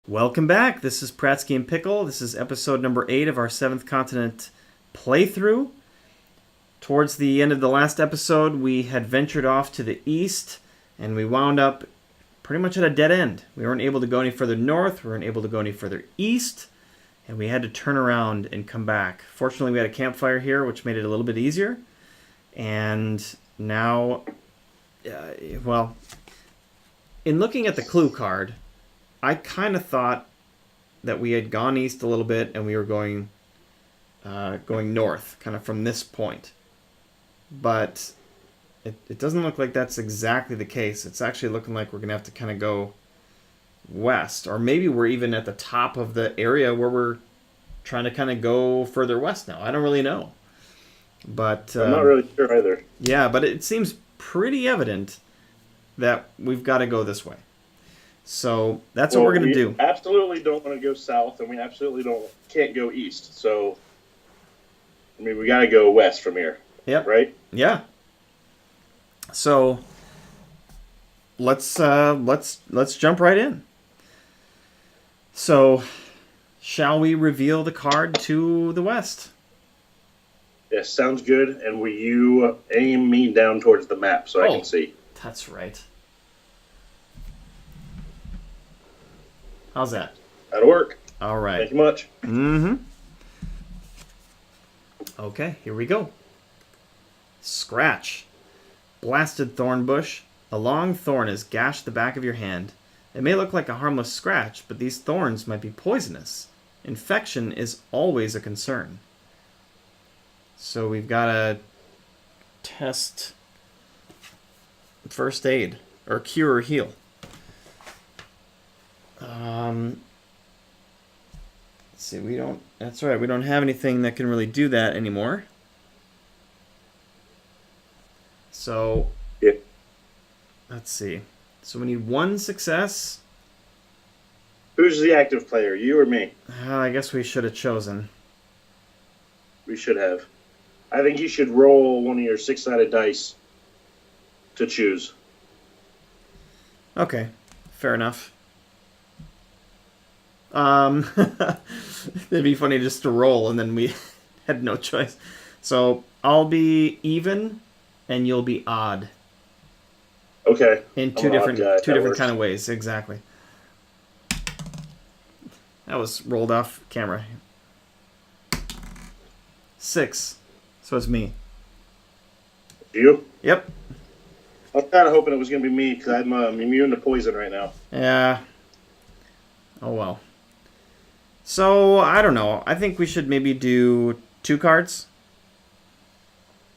Welcome back. This is Prattski and Pickle. This is episode number 8 of our 7th Continent playthrough. Towards the end of the last episode, we had ventured off to the east, and we wound up pretty much at a dead end. We weren't able to go any further north, we weren't able to go any further east, and we had to turn around and come back. Fortunately, we had a campfire here, which made it a little bit easier. And now, in looking at the clue card, I kind of thought that we had gone east a little bit and we were going north, kind of from this point. But it doesn't look like that's exactly the case. It's actually looking like we're going to have to kind of go west. Or maybe we're even at the top of the area where we're trying to kind of go further west now. I don't really know. But I'm not really sure either. Yeah, but it seems pretty evident that we've got to go this way. So that's what we're going to do. We absolutely don't want to go south, and we absolutely can't go east. So, I mean, we got to go west from here. Yep. Right? Yeah. So let's jump right in. So, shall we reveal the card to the west? Yes, sounds good. And will you aim me down towards the map so I can see? That's right. How's that? That'll work. All right. Thank you much. Mm-hmm. Okay, here we go. Scratch. Blasted thorn bush. A long thorn has gashed the back of your hand. It may look like a harmless scratch, but these thorns might be poisonous. Infection is always a concern. So we've got to test first aid, or cure or heal. Let's see, that's right, we don't have anything that can really do that anymore. So, yeah. Let's see. So we need one success. Who's the active player, you or me? I guess we should have chosen. We should have. I think you should roll one of your 6-sided dice to choose. Okay, fair enough. It'd be funny just to roll and then we had no choice. So I'll be even and you'll be odd. Okay. In two different kind of ways, exactly. That was rolled off camera. 6. So it's me. You? Yep. I was kind of hoping it was going to be me because I'm immune to poison right now. Yeah. Oh well. So, I don't know. I think we should maybe do 2 cards.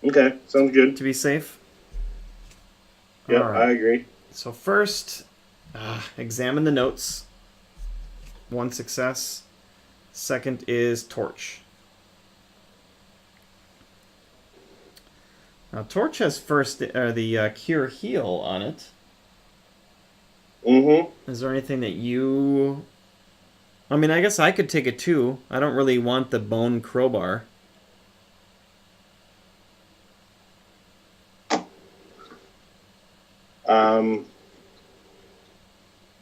Okay, sounds good. To be safe. Yeah, right. I agree. So first, examine the notes. 1 success. Second is torch. Now, torch has the cure heal on it. Mm-hmm. Is there anything that you... I mean, I guess I could take it too. I don't really want the bone crowbar.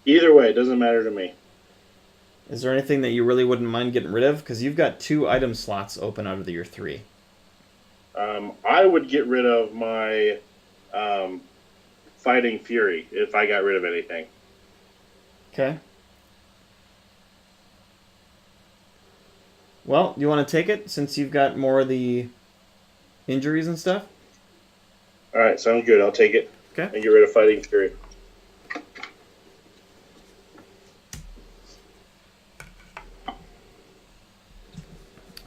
Either way, it doesn't matter to me. Is there anything that you really wouldn't mind getting rid of? Because you've got 2 item slots open out of your 3. I would get rid of my Fighting Fury if I got rid of anything. Okay. Well, you want to take it since you've got more of the injuries and stuff? All right, sounds good. I'll take it. Okay. And get rid of Fighting Fury.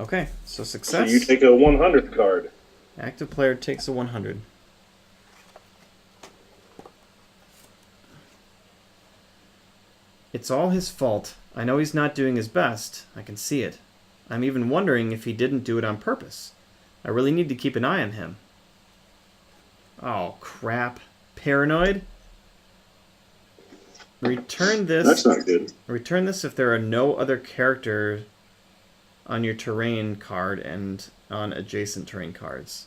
Okay, so success. So you take a 100 card. Active player takes a 100. It's all his fault. I know he's not doing his best. I can see it. I'm even wondering if he didn't do it on purpose. I really need to keep an eye on him. Oh, crap. Paranoid? Return this. That's not good. Return this if there are no other characters on your terrain card and on adjacent terrain cards.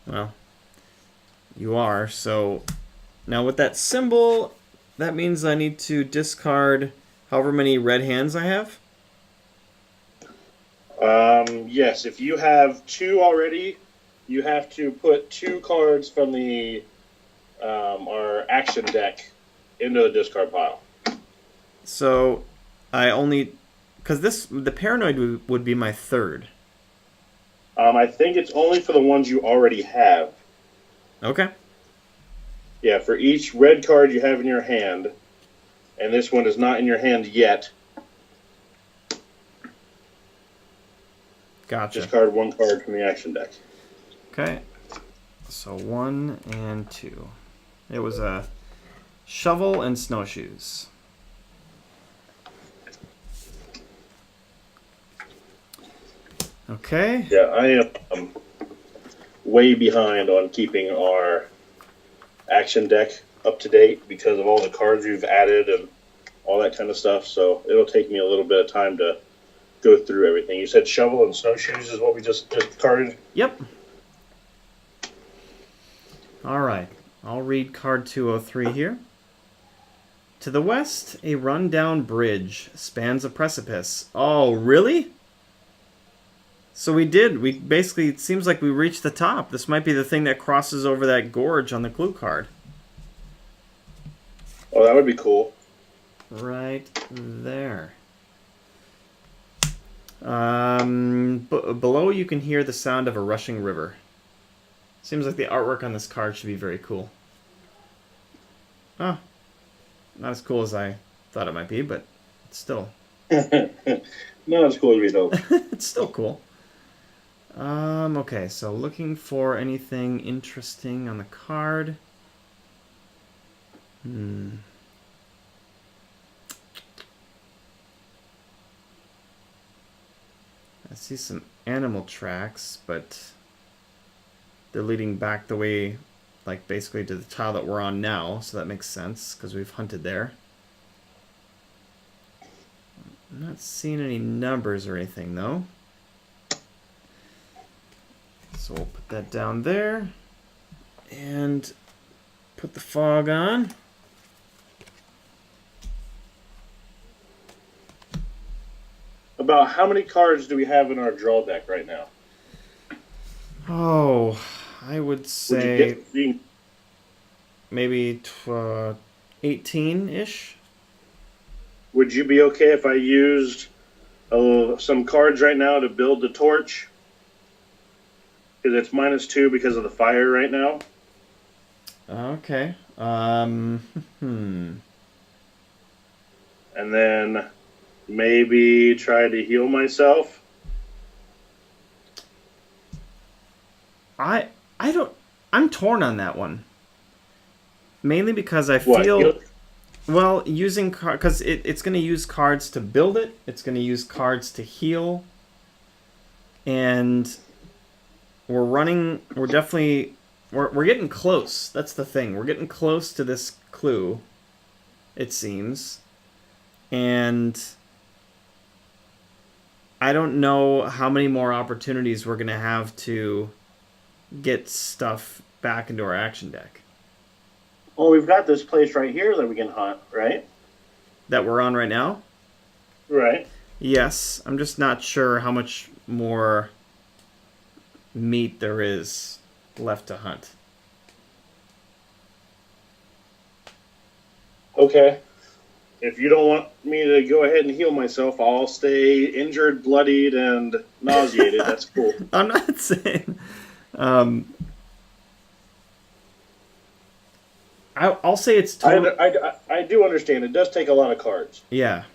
Well, you are, so now with that symbol, that means I need to discard however many red hands I have? Yes, if you have 2 already, you have to put 2 cards from the our action deck into the discard pile. So I only... Because the Paranoid would be my third. I think it's only for the ones you already have. Okay. Yeah, for each red card you have in your hand, and this one is not in your hand yet, Gotcha. discard 1 card from the action deck. Okay. So 1 and 2. It was a shovel and snowshoes. Okay. Yeah, I am way behind on keeping our action deck up to date because of all the cards we've added and all that kind of stuff. So it'll take me a little bit of time to go through everything. You said shovel and snowshoes is what we just discarded? Yep. All right. I'll read card 203 here. To the west, a run-down bridge spans a precipice. Oh, really? So we did. We basically, it seems like we reached the top. This might be the thing that crosses over that gorge on the clue card. Oh, that would be cool. Right there. Below you can hear the sound of a rushing river. Seems like the artwork on this card should be very cool. Oh, not as cool as I thought it might be, but still. Not as cool as we hope. It's still cool. Okay, so looking for anything interesting on the card. I see some animal tracks, but they're leading back the way, like basically to the tile that we're on now, so that makes sense because we've hunted there. I'm not seeing any numbers or anything though. So we'll put that down there and put the fog on. About how many cards do we have in our draw deck right now? Oh, I would say maybe 18-ish. Would you be okay if I used some cards right now to build the torch? Because it's -2 because of the fire right now. Okay. And then maybe try to heal myself. I'm torn on that one. Mainly because I feel well, using because it's going to use cards to build it, it's going to use cards to heal, and we're getting close. That's the thing. We're getting close to this clue, it seems. And I don't know how many more opportunities we're going to have to get stuff back into our action deck. Well, we've got this place right here that we can hunt, right? That we're on right now? Right. Yes. I'm just not sure how much more meat there is left to hunt. Okay. If you don't want me to go ahead and heal myself, I'll stay injured, bloodied, and nauseated. That's cool. I'm not saying... I'll say it's totally... I do understand. It does take a lot of cards. Yeah.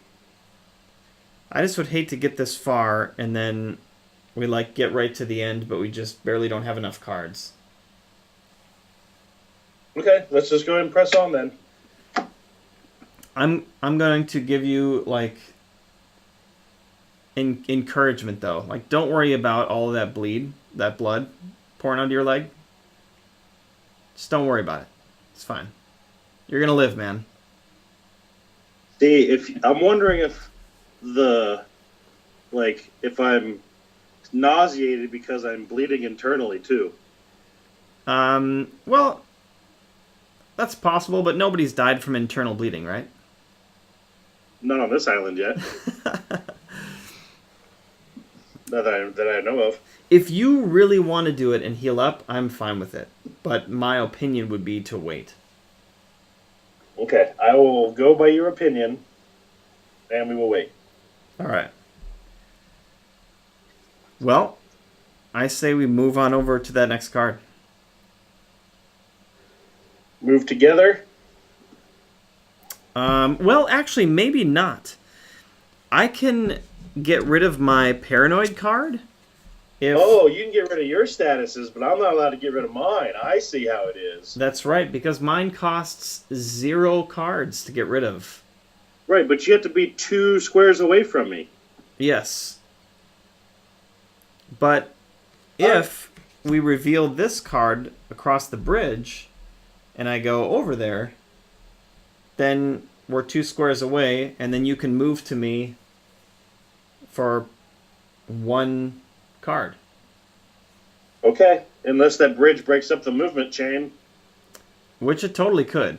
I just would hate to get this far and then we get right to the end, but we just barely don't have enough cards. Okay, let's just go ahead and press on then. I'm going to give you encouragement though. Don't worry about all of that blood pouring onto your leg. Just don't worry about it. It's fine. You're gonna live, man. See, I'm wondering if if I'm nauseated because I'm bleeding internally too. Well, that's possible, but nobody's died from internal bleeding, right? Not on this island yet. Not that I know of. If you really want to do it and heal up, I'm fine with it. But my opinion would be to wait. Okay, I will go by your opinion, and we will wait. All right. Well, I say we move on over to that next card. Move together? Well, actually, maybe not. I can get rid of my paranoid card. Oh, you can get rid of your statuses, but I'm not allowed to get rid of mine. I see how it is. That's right, because mine costs 0 cards to get rid of. Right, but you have to be 2 squares away from me. Yes. But if we reveal this card across the bridge, and I go over there, then we're 2 squares away, and then you can move to me for 1 card. Okay, unless that bridge breaks up the movement chain. Which it totally could.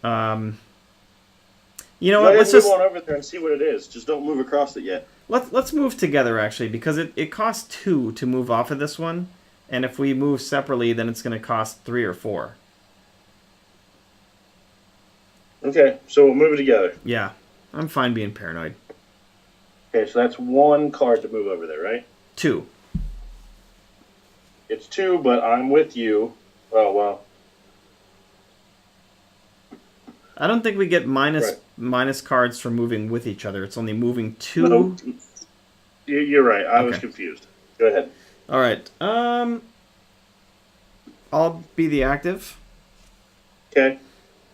You know what? Let's move just on over there and see what it is. Just don't move across it yet. let's move together actually, because it costs 2 to move off of this one, and if we move separately, then it's going to cost 3 or 4. Okay, so we'll move it together. Yeah, I'm fine being paranoid. Okay, so that's 1 card to move over there, right? 2. It's 2, but I'm with you. Oh, well. I don't think we get minus cards for moving with each other. It's only moving 2. No, you're right. I was confused. Go ahead. All right. I'll be the active. Okay.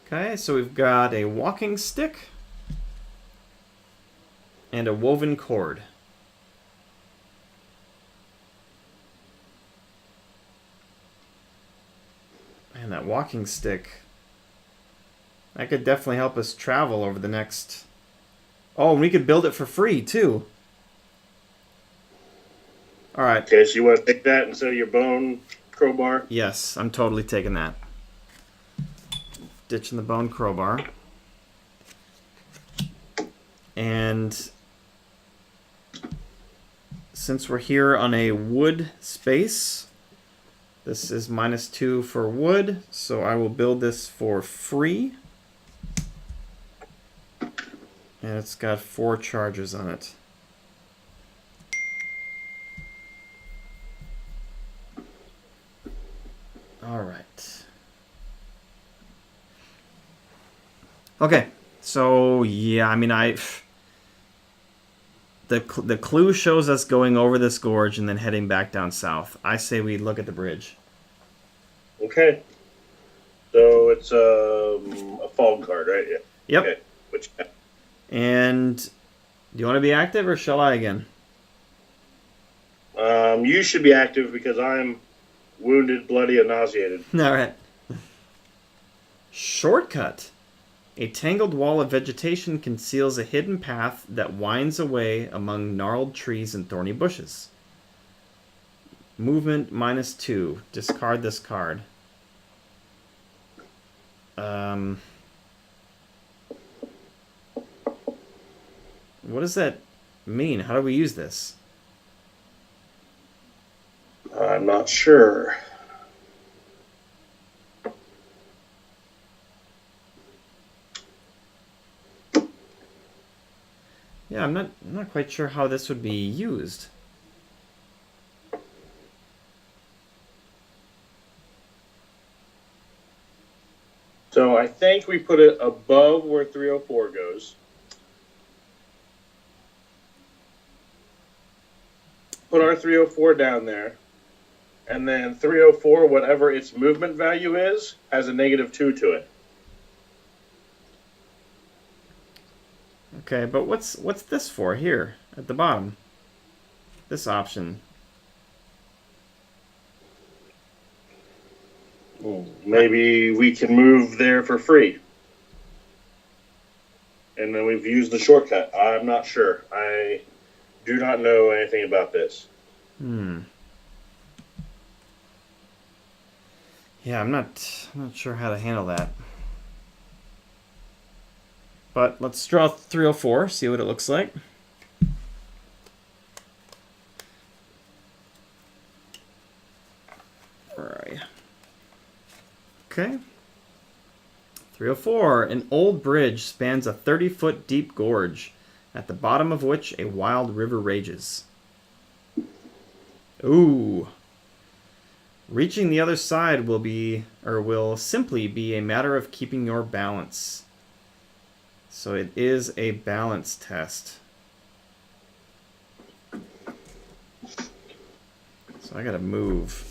Okay, so we've got a walking stick and a woven cord. Man, that walking stick, that could definitely help us travel over the next... Oh, and we could build it for free, too. All right. Okay, so you want to take that instead of your bone crowbar? Yes, I'm totally taking that. Ditching the bone crowbar. And since we're here on a wood space, this is -2 for wood, so I will build this for free. And it's got 4 charges on it. All right. Okay, so yeah, I mean, the clue shows us going over this gorge and then heading back down south. I say we look at the bridge. Okay. So it's a fog card, right? Yeah. Yep. Okay. Which? And do you want to be active or shall I again? You should be active because I'm wounded, bloody, and nauseated. All right. Shortcut. A tangled wall of vegetation conceals a hidden path that winds away among gnarled trees and thorny bushes. Movement -2. Discard this card. What does that mean? How do we use this? I'm not sure. Yeah, I'm not quite sure how this would be used. So I think we put it above where 304 goes. Put our 304 down there. And then 304, whatever its movement value is, has a -2 to it. Okay, but what's this for here at the bottom? This option. Maybe we can move there for free. And then we've used the shortcut. I'm not sure. I do not know anything about this. Yeah, I'm not sure how to handle that. But let's draw 304, see what it looks like. Where are you? Okay. 304. An old bridge spans a 30-foot deep gorge, at the bottom of which a wild river rages. Ooh. Reaching the other side will simply be a matter of keeping your balance. So it is a balance test. So I gotta move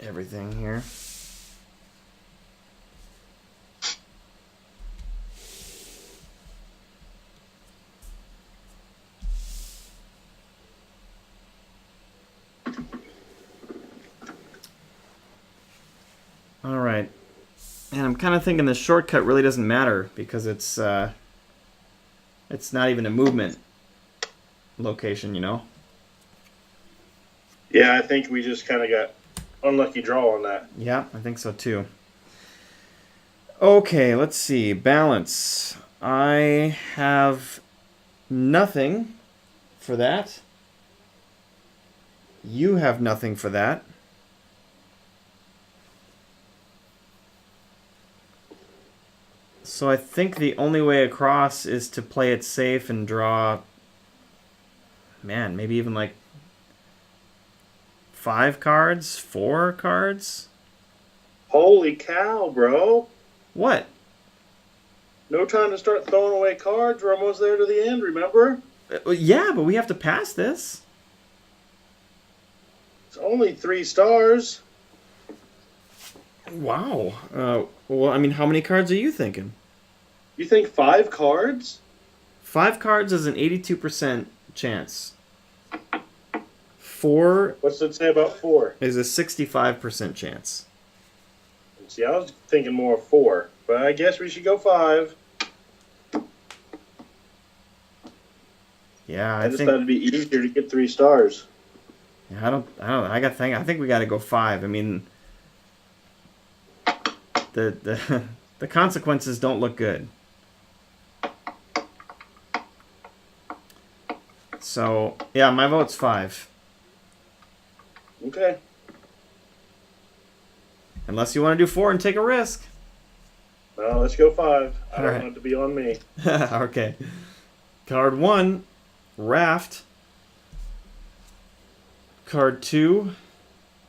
everything here. All right. And I'm kind of thinking the shortcut really doesn't matter because it's not even a movement location, you know? Yeah, I think we just kind of got unlucky draw on that. Yeah, I think so too. Okay, let's see. Balance. I have nothing for that. You have nothing for that. So I think the only way across is to play it safe and draw, man, maybe even like 5 cards, 4 cards. Holy cow, bro. What? No time to start throwing away cards. We're almost there to the end, remember? Yeah, but we have to pass this. It's only 3 stars. Wow. Well, I mean, how many cards are you thinking? You think 5 cards? 5 cards is an 82% chance. 4 What's it say about 4? is a 65% chance. See, I was thinking more of 4, but I guess we should go 5. Yeah, I just thought it'd be easier to get 3 stars. I don't. I think we got to go 5. I mean, the the consequences don't look good. So yeah, my vote's 5. Okay. Unless you want to do 4 and take a risk. Well, let's go 5. I don't Alright. want it to be on me. Okay. Card 1, Raft. Card 2,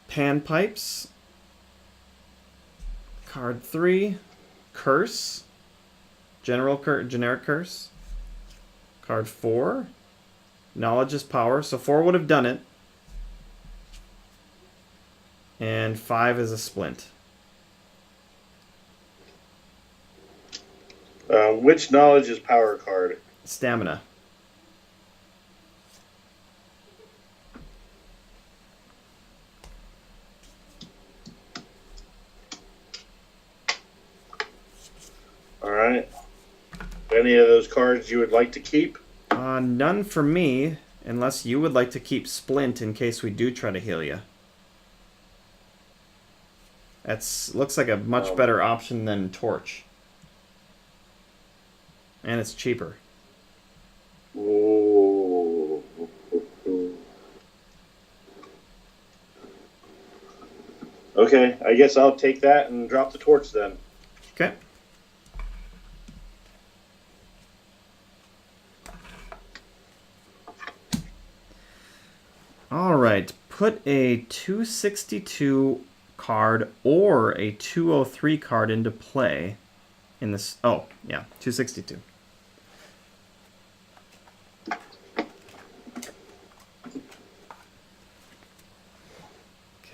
Panpipes. Card 3, Curse. Generic Curse. Card 4, Knowledge is Power. So 4 would have done it. And 5 is a Splint. Which knowledge is power card? Stamina. Alright. Any of those cards you would like to keep? None for me, unless you would like to keep Splint in case we do try to heal you. Looks like a much better option than Torch. And it's cheaper. Ooh. Okay, I guess I'll take that and drop the torch then. Okay. All right. Put a 262 card or a 203 card into play in this. Oh, yeah, 262.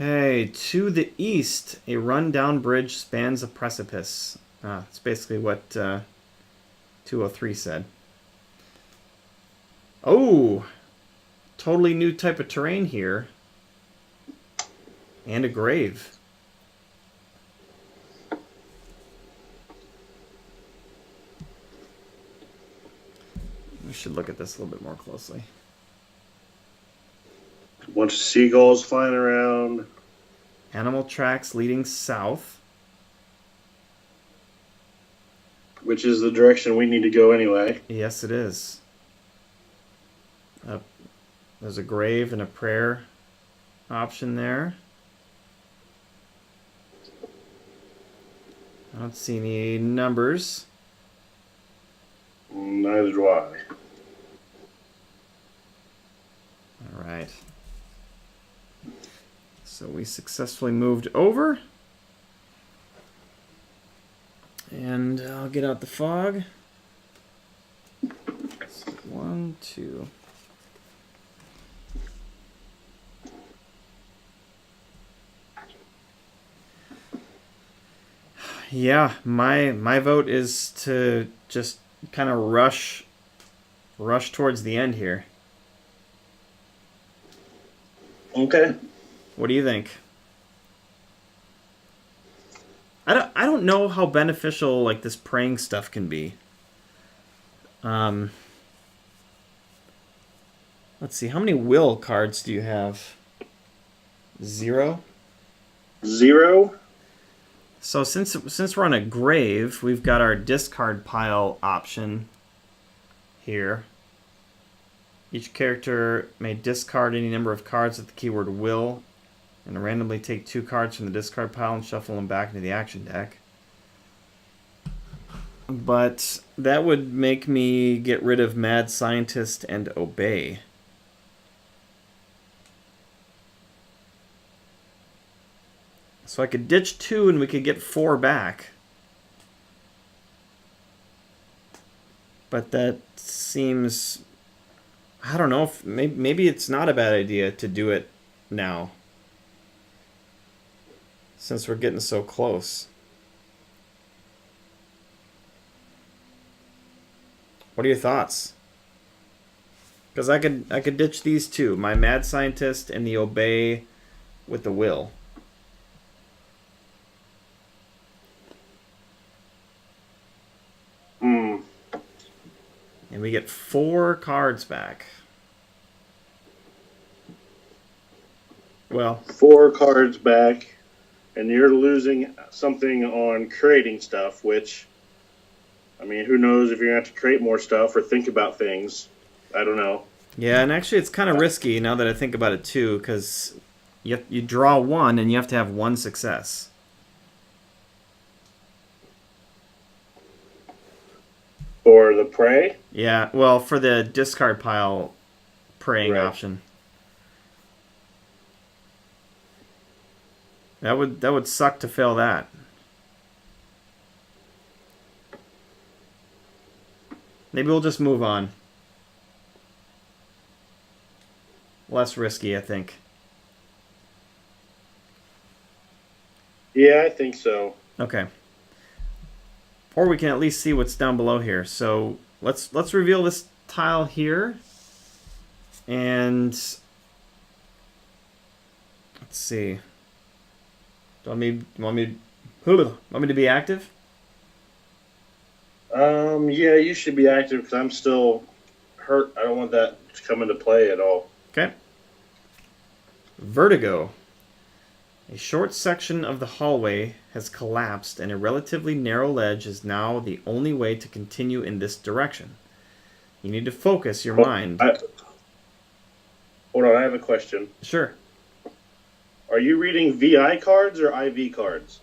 Okay, to the east, a run-down bridge spans a precipice. It's basically what 203 said. Oh, totally new type of terrain here. And a grave. We should look at this a little bit more closely. A bunch of seagulls flying around. Animal tracks leading south. which is the direction we need to go anyway. Yes, it is. There's a grave and a prayer option there. I don't see any numbers. Neither do I. All right. So we successfully moved over. And I'll get out the fog. So 1, 2. Yeah, my vote is to just kind of rush towards the end here. Okay. What do you think? I don't know how beneficial like this praying stuff can be. Let's see, how many will cards do you have? 0? 0? So since we're on a grave, we've got our discard pile option here. Each character may discard any number of cards with the keyword will, and randomly take 2 cards from the discard pile and shuffle them back into the action deck. But that would make me get rid of Mad Scientist and Obey. So I could ditch 2 and we could get 4 back. But that seems... I don't know, if maybe it's not a bad idea to do it now. Since we're getting so close. What are your thoughts? Because I could ditch these 2. My Mad Scientist and the Obey with the Will. And we get 4 cards back. Well, 4 cards back, and you're losing something on creating stuff, which, I mean, who knows if you're going to have to create more stuff or think about things. I don't know. Yeah, and actually it's kind of risky now that I think about it too, because you draw 1 and you have to have 1 success. For the prey? Yeah, well, for the discard pile praying option. That would suck to fail that. Maybe we'll just move on. Less risky, I think. Yeah, I think so. Okay. Or we can at least see what's down below here. So let's reveal this tile here. And let's see. Do you want me to be active? Yeah, you should be active because I'm still hurt. I don't want that to come into play at all. Okay. Vertigo. A short section of the hallway has collapsed and a relatively narrow ledge is now the only way to continue in this direction. You need to focus your mind. Hold on, I have a question. Sure. Are you reading VI cards or IV cards?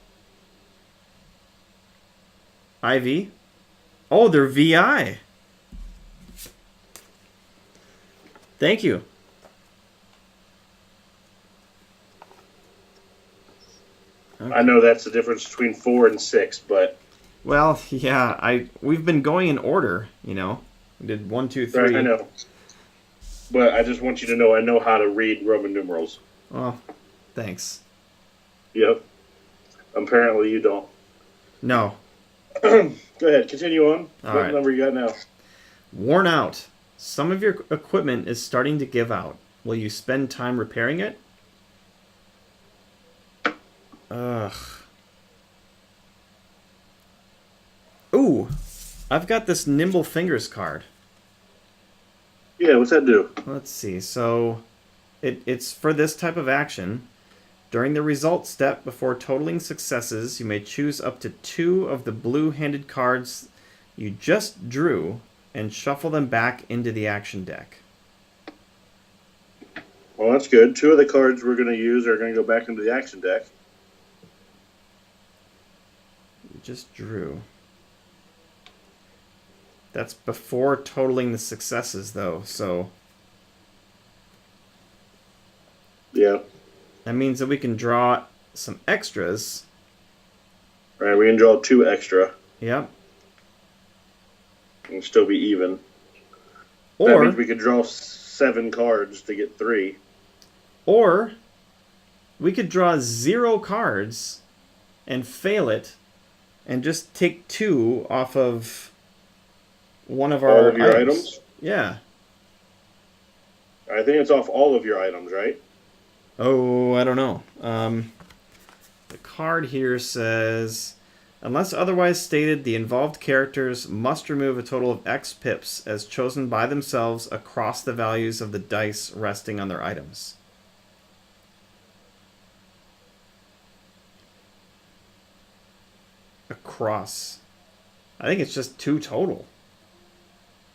IV? Oh, they're VI. Thank you. Okay. I know that's the difference between 4 and 6, but... Well, yeah, we've been going in order, you know. We did 1, 2, 3. Right, I know. But I just want you to know I know how to read Roman numerals. Oh, thanks. Yep. Apparently you don't. No. Go ahead, continue on. All what right. number you got now? Worn out. Some of your equipment is starting to give out. Will you spend time repairing it? Ugh. Ooh, I've got this Nimble Fingers card. Yeah, what's that do? Let's see. So, it's for this type of action. During the result step, before totaling successes, you may choose up to 2 of the blue-handed cards you just drew and shuffle them back into the action deck. Well, that's good. 2 of the cards we're going to use are going to go back into the action deck. You just drew. That's before totaling the successes, though, so... Yeah. That means that we can draw some extras. All right, we can draw 2 extra. Yep. And still be even. Or that means we could draw 7 cards to get 3. Or we could draw 0 cards and fail it and just take 2 off of one of our all of your items? Yeah. I think it's off all of your items, right? Oh, I don't know. The card here says, unless otherwise stated, the involved characters must remove a total of X pips as chosen by themselves across the values of the dice resting on their items. Across. I think it's just 2 total.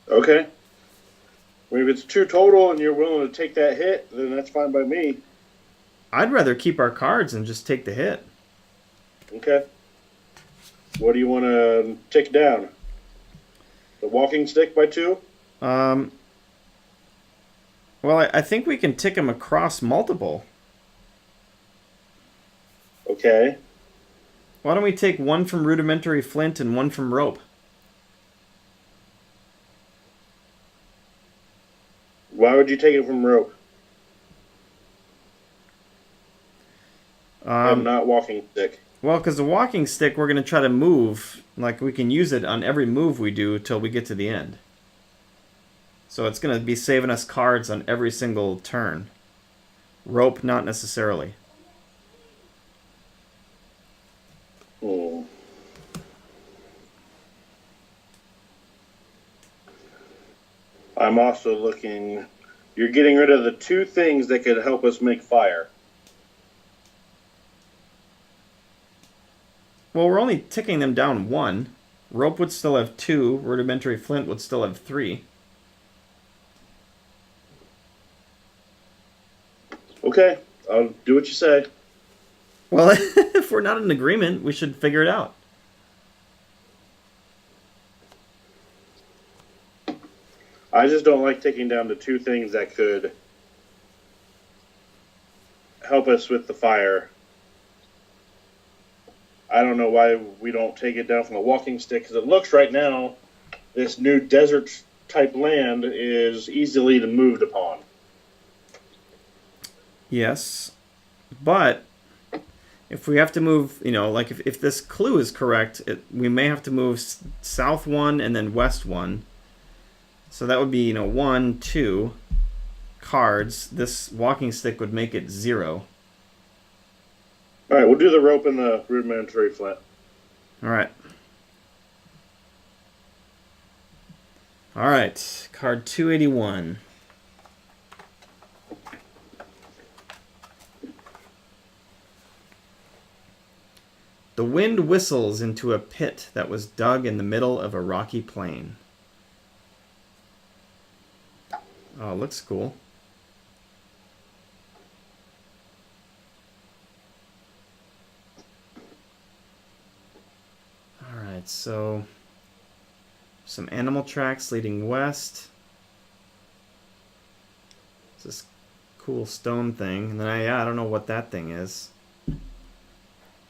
Okay. Well, if it's 2 total and you're willing to take that hit, then that's fine by me. I'd rather keep our cards and just take the hit. Okay. What do you want to take down? The walking stick by 2? Well, I think we can tick them across multiple. Okay. Why don't we take 1 from rudimentary flint and 1 from rope? Why would you take it from rope? And not walking stick. Well, because the walking stick, we're going to try to move. Like, we can use it on every move we do till we get to the end. So it's going to be saving us cards on every single turn. Rope, not necessarily. I'm also looking... You're getting rid of the 2 things that could help us make fire. Well, we're only ticking them down 1. Rope would still have 2. Rudimentary flint would still have 3. Okay, I'll do what you say. Well, if we're not in agreement, we should figure it out. I just don't like taking down the 2 things that could help us with the fire. I don't know why we don't take it down from the walking stick, because it looks right now this new desert type land is easily moved upon. Yes, but if we have to move, like if this clue is correct, we may have to move south 1 and then west 1. So that would be, 1, 2 cards. This walking stick would make it 0. All right, we'll do the rope and the rudimentary flint. All right. All right, card 281. The wind whistles into a pit that was dug in the middle of a rocky plain. Oh, looks cool. Alright, so some animal tracks leading west. It's this cool stone thing. And then I don't know what that thing is.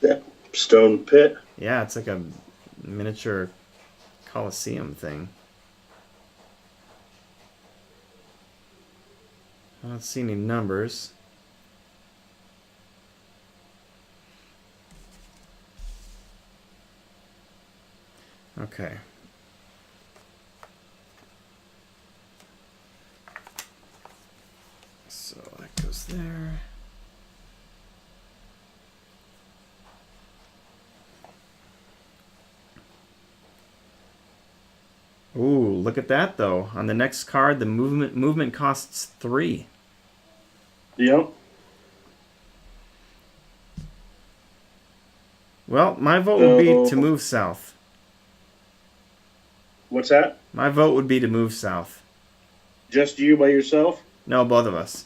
Yeah, stone pit. Yeah, it's like a miniature Colosseum thing. I don't see any numbers. Okay. So that goes there. Ooh, look at that though. On the next card, the movement costs 3. Yep. Well, my vote would be to move south. What's that? My vote would be to move south. Just you by yourself? No, both of us.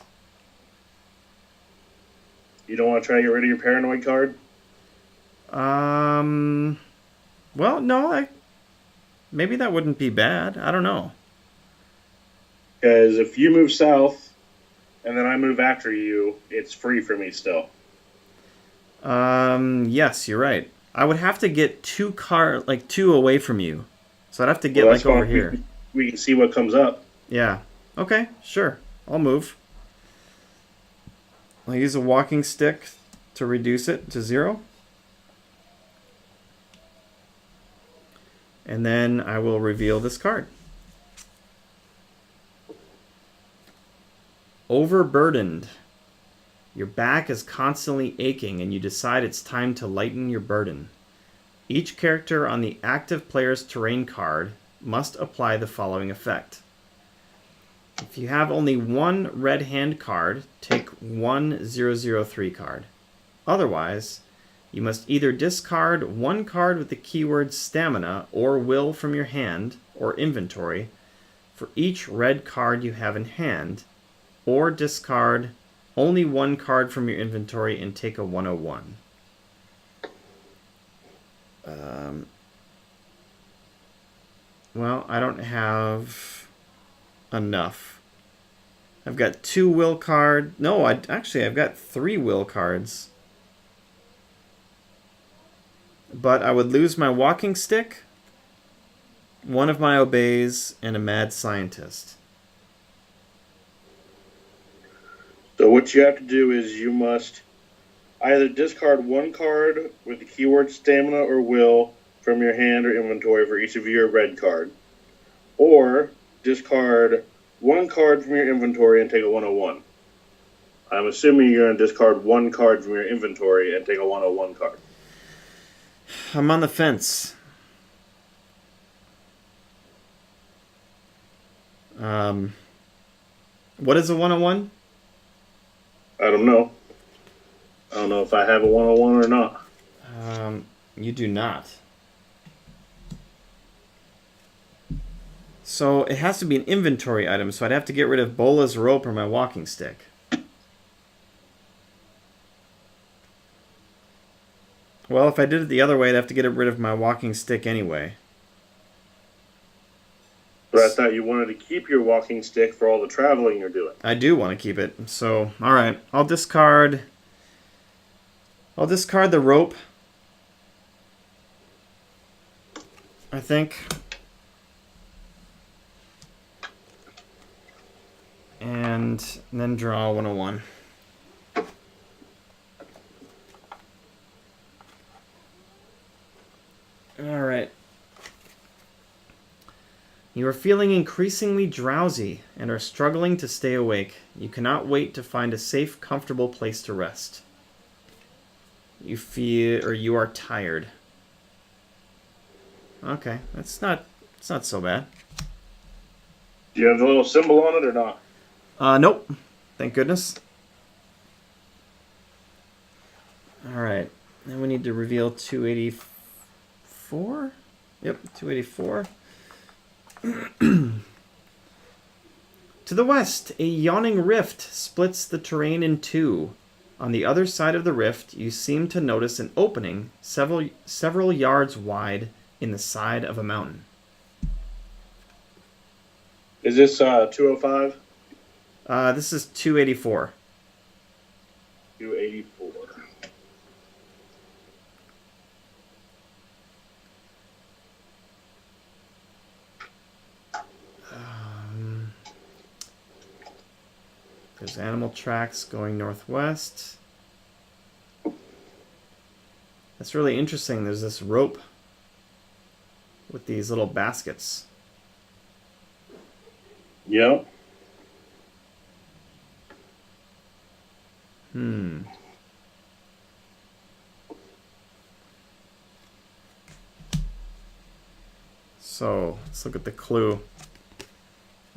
You don't want to try to get rid of your paranoid card? Well, no, maybe that wouldn't be bad. I don't know. Because if you move south and then I move after you, it's free for me still. Yes, you're right. I would have to get two away from you. So I'd have to get over here. We can see what comes up. Yeah. Okay, sure. I'll move. I'll use a walking stick to reduce it to 0. And then I will reveal this card. Overburdened. Your back is constantly aching and you decide it's time to lighten your burden. Each character on the active player's terrain card must apply the following effect. If you have only one red hand card, take 1/0/0/3 card. Otherwise, you must either discard one card with the keyword stamina or will from your hand or inventory for each red card you have in hand, or discard only one card from your inventory and take a 101. Well, I don't have enough. I've got 2 will cards. No, I've got 3 will cards. But I would lose my walking stick, one of my obeys, and a mad scientist. So what you have to do is you must either discard one card with the keyword stamina or will from your hand or inventory for each of your red card, or discard one card from your inventory and take a 101. I'm assuming you're going to discard one card from your inventory and take a 101 card. I'm on the fence. What is a 101? I don't know. I don't know if I have a 101 or not. You do not. So it has to be an inventory item, so I'd have to get rid of Bola's rope or my walking stick. Well, if I did it the other way, I'd have to get rid of my walking stick anyway. But I thought you wanted to keep your walking stick for all the traveling you're doing. I do want to keep it. So, all right, I'll discard the rope, I think. And then draw 101. All right. You are feeling increasingly drowsy and are struggling to stay awake. You cannot wait to find a safe, comfortable place to rest. You are tired. Okay, it's not so bad. Do you have the little symbol on it or not? Nope. Thank goodness. All right. Then we need to reveal 284. Yep, 284. To the west, a yawning rift splits the terrain in two. On the other side of the rift, you seem to notice an opening several yards wide in the side of a mountain. Is this 205? This is 284. 284. There's animal tracks going northwest. That's really interesting. There's this rope with these little baskets. Yep. So, let's look at the clue.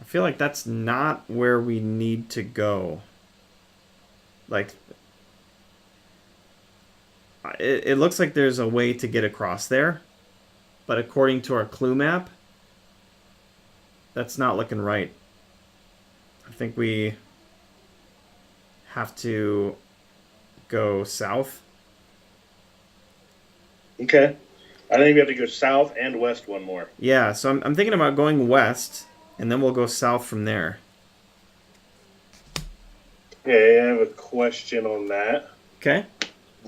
I feel like that's not where we need to go. Like, it looks like there's a way to get across there, but according to our clue map, that's not looking right. I think we have to go south. Okay. I think we have to go south and west one more. Yeah, so I'm thinking about going west, and then we'll go south from there. Okay, I have a question on that. Okay.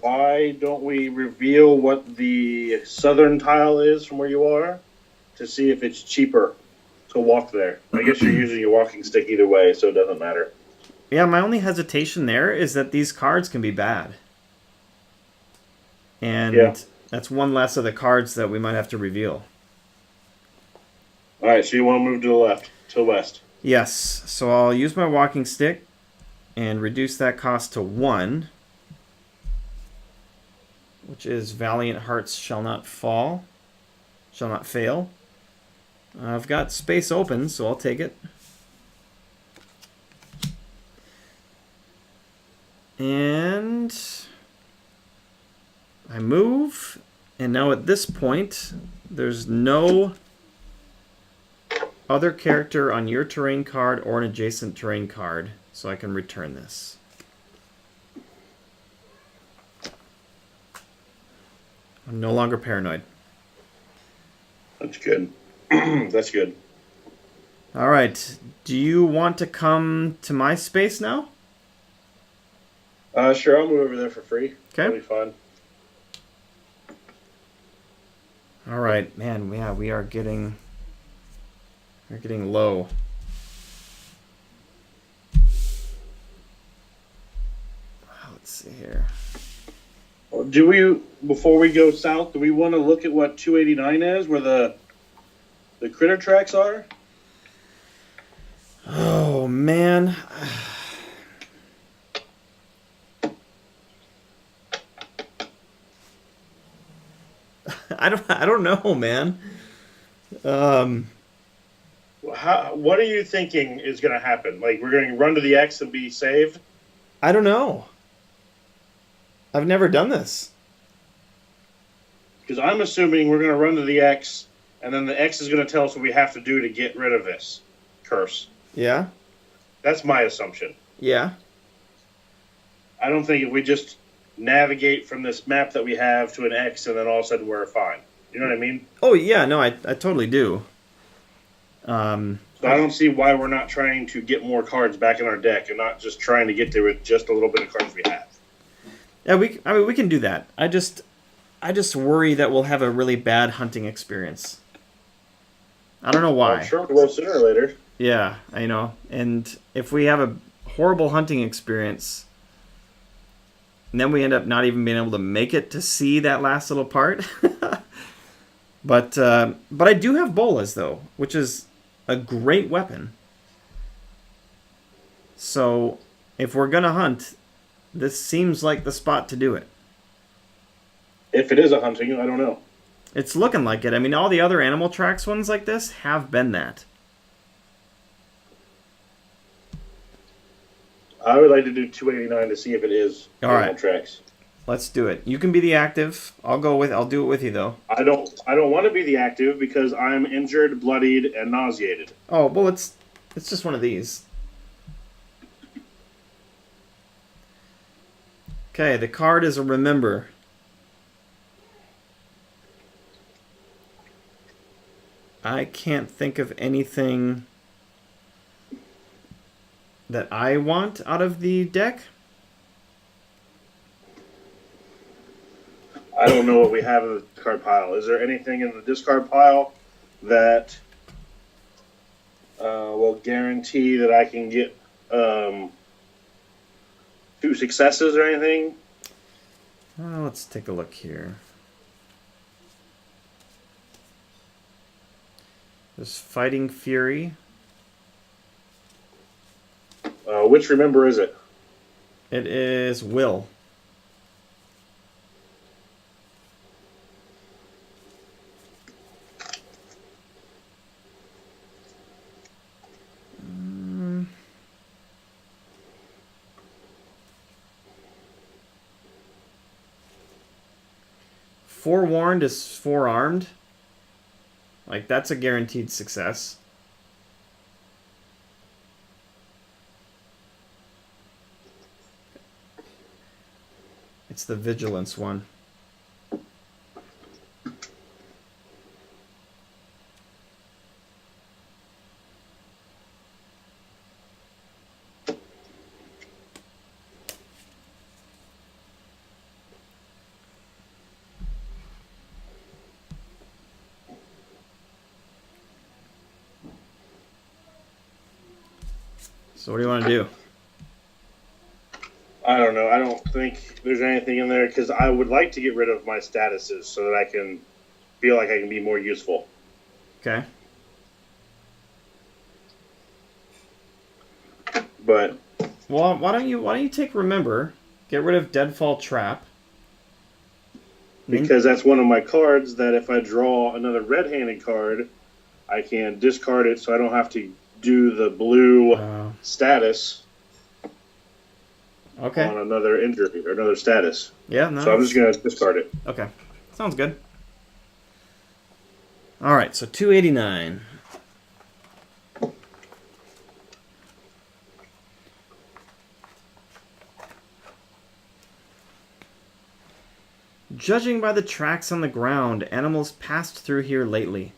Why don't we reveal what the southern tile is from where you are to see if it's cheaper to walk there? I guess you're using your walking stick either way, so it doesn't matter. Yeah, my only hesitation there is that these cards can be bad. And that's one less of the cards that we might have to reveal. All right, so you want to move to the left, to the west. Yes, so I'll use my walking stick and reduce that cost to 1, which is Valiant Hearts shall not fail. I've got space open, so I'll take it. And I move, and now at this point, there's no other character on your terrain card or an adjacent terrain card, so I can return this. I'm no longer paranoid. That's good. That's good. All right. Do you want to come to my space now? Sure, I'll move over there for free. Okay. That'll be fun. All right, man. Yeah, we're getting low. Let's see here. Do we, before we go south, do we want to look at what 289 is, where the critter tracks are? Oh man. I don't know, man. What are you thinking is going to happen? Like, we're going to run to the X and be saved? I don't know. I've never done this. Because I'm assuming we're going to run to the X, and then the X is going to tell us what we have to do to get rid of this curse. Yeah? That's my assumption. Yeah. I don't think if we just navigate from this map that we have to an X and then all of a sudden we're fine. You know what I mean? Oh, yeah, no, I totally do. So I don't see why we're not trying to get more cards back in our deck and not just trying to get there with just a little bit of cards we have. Yeah, we can do that. I just worry that we'll have a really bad hunting experience. I don't know why. I'm sure we will sooner or later. Yeah, I know. And if we have a horrible hunting experience, and then we end up not even being able to make it to see that last little part. But I do have bolas, though, which is a great weapon. So if we're going to hunt, this seems like the spot to do it. If it is a hunting, I don't know. It's looking like it. I mean, all the other animal tracks ones like this have been that. I would like to do 289 to see if it is animal tracks. Let's do it. You can be the active. I'll do it with you though. I don't want to be the active because I'm injured, bloodied, and nauseated. Oh, well it's just one of these. Okay, the card is a remember. I can't think of anything that I want out of the deck. I don't know what we have in the discard pile. Is there anything in the discard pile that will guarantee that I can get 2 successes or anything? Let's take a look here. There's Fighting Fury. Which remember is it? It is Will. Forewarned is forearmed. Like, that's a guaranteed success. It's the vigilance one. So what do you want to do? I don't know. I don't think there's anything in there because I would like to get rid of my statuses so that I can feel like I can be more useful. Okay. But well, why don't you take Remember, get rid of Deadfall Trap. Because that's one of my cards that if I draw another red-handed card, I can discard it so I don't have to do the blue status on another injury or another status. Yeah, no. So I'm just going to discard it. Okay. Sounds good. All right, so 289. Judging by the tracks on the ground, animals passed through here lately.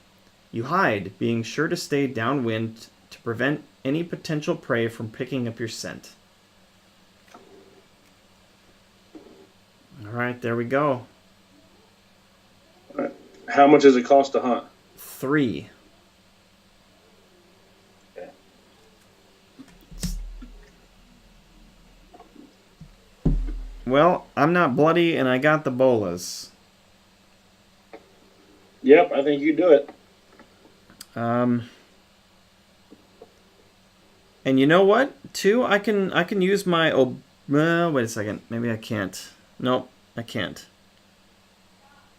You hide, being sure to stay downwind to prevent any potential prey from picking up your scent. All right, there we go. All right. How much does it cost to hunt? 3. Okay. Well, I'm not bloody, and I got the bolas. Yep, I think you do it. And you know what? Too, I can use my. Wait a second. Maybe I can't. Nope, I can't.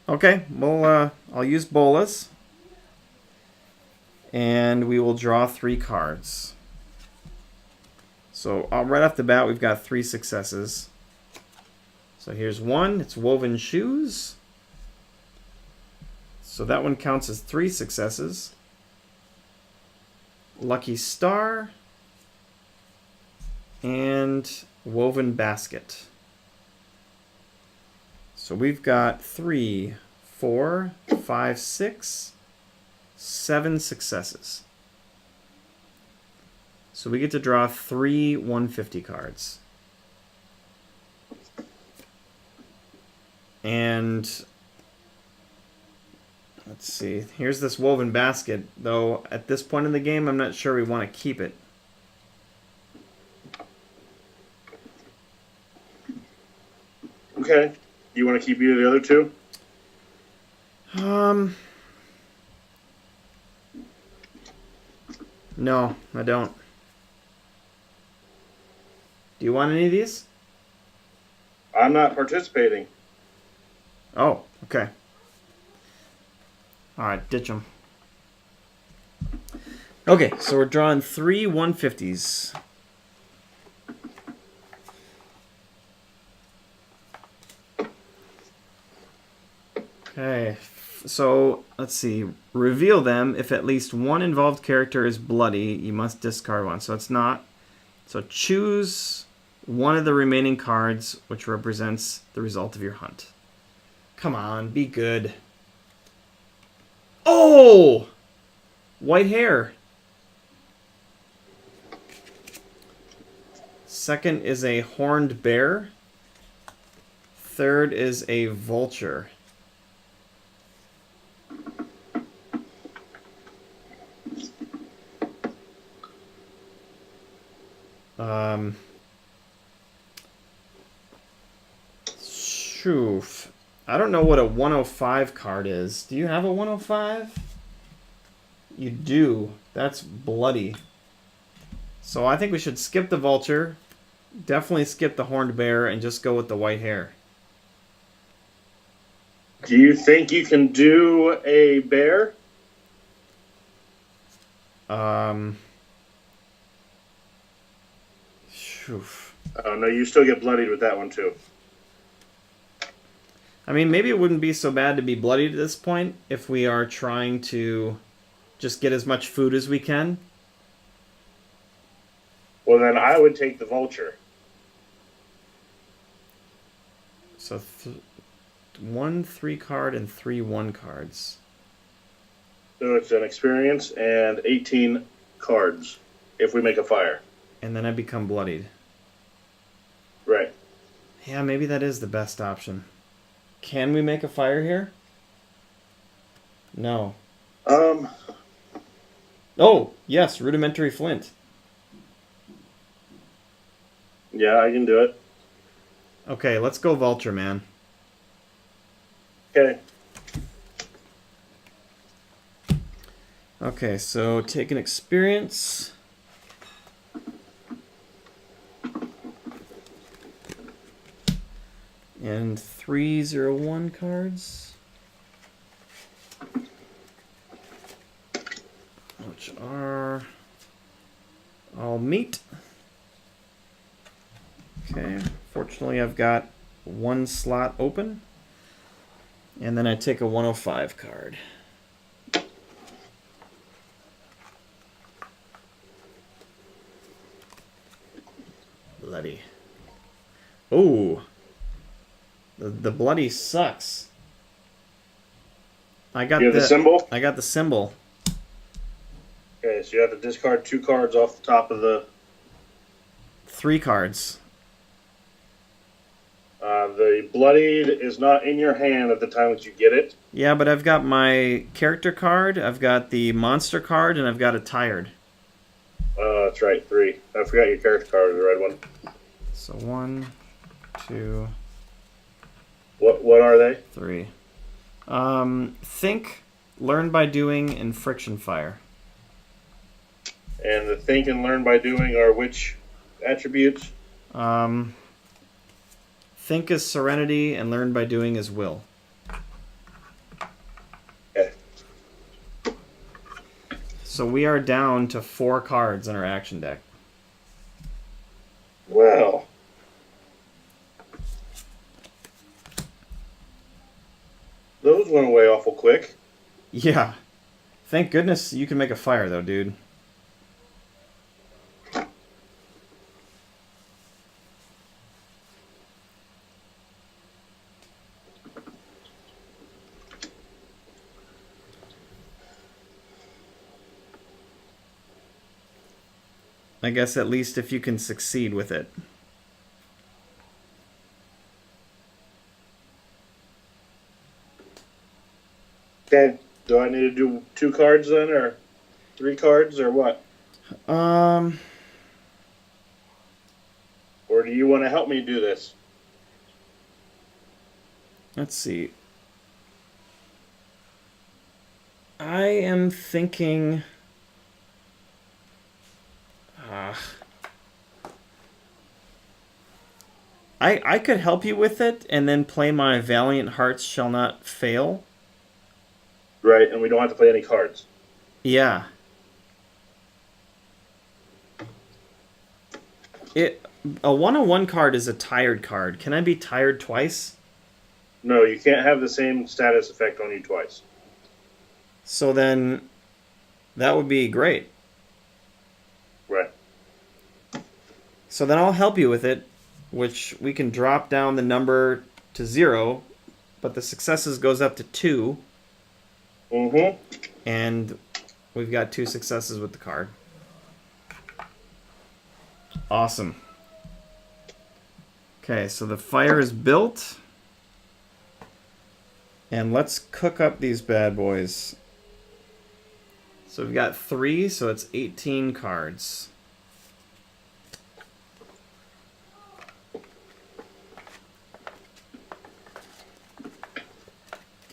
Okay, well, I'll use bolas, and we will draw 3 cards. So right off the bat, we've got 3 successes. So here's one. It's Woven Shoes. So that one counts as 3 successes. Lucky Star. And Woven Basket. So we've got 3, 4, 5, 6, 7 successes. So we get to draw 3 150 cards. And let's see. Here's this Woven Basket, though at this point in the game, I'm not sure we want to keep it. Okay. You want to keep either of the other 2? No, I don't. Do you want any of these? I'm not participating. Oh, okay. All right, ditch them. Okay, so we're drawing 3 150s. Okay, so let's see. Reveal them. If at least one involved character is bloody, you must discard one. So it's not. So choose one of the remaining cards, which represents the result of your hunt. Come on, be good. Oh! White hair. Second is a horned bear. Third is a vulture. Shoof. I don't know what a 105 card is. Do you have a 105? You do. That's bloody. So I think we should skip the vulture. Definitely skip the horned bear and just go with the white hair. Do you think you can do a bear? Shoof. Oh, no, you still get bloodied with that one, too. I mean, maybe it wouldn't be so bad to be bloodied at this point if we are trying to just get as much food as we can. Well, then I would take the vulture. So 1 3 card and 3 1 cards. So it's an experience and 18 cards if we make a fire. And then I become bloodied. Right. Yeah, maybe that is the best option. Can we make a fire here? No. Oh, yes, rudimentary flint. Yeah, I can do it. Okay, let's go vulture, man. Okay. Okay, so take an experience. And 301 cards. Which are all meat. Okay, fortunately I've got 1 slot open. And then I take a 105 card. Bloody. Oh, the bloody sucks. I got You have the symbol? I got the symbol. Okay, so you have to discard 2 cards off the top of the... 3 cards. The bloodied is not in your hand at the time that you get it. Yeah, but I've got my character card, I've got the monster card, and I've got a tired. That's right, 3. I forgot your character card was the right one. So 1, 2, What are they? 3. Think, learn by doing, and friction fire. And the think and learn by doing are which attributes? Think is serenity, and learn by doing is will. Okay. So we are down to 4 cards in our action deck. Well. Those went away awful quick. Yeah. Thank goodness you can make a fire, though, dude. I guess at least if you can succeed with it. Okay. Do I need to do 2 cards then, or 3 cards, or what? Or do you want to help me do this? Let's see. I am thinking... I could help you with it and then play my Valiant Hearts Shall Not Fail. Right, and we don't have to play any cards. Yeah. A 101 card is a tired card. Can I be tired twice? No, you can't have the same status effect on you twice. So then that would be great. Right. So then I'll help you with it, which we can drop down the number to 0, but the successes goes up to 2. Mm-hmm. And we've got 2 successes with the card. Awesome. Okay, so the fire is built. And let's cook up these bad boys. So we've got 3, so it's 18 cards.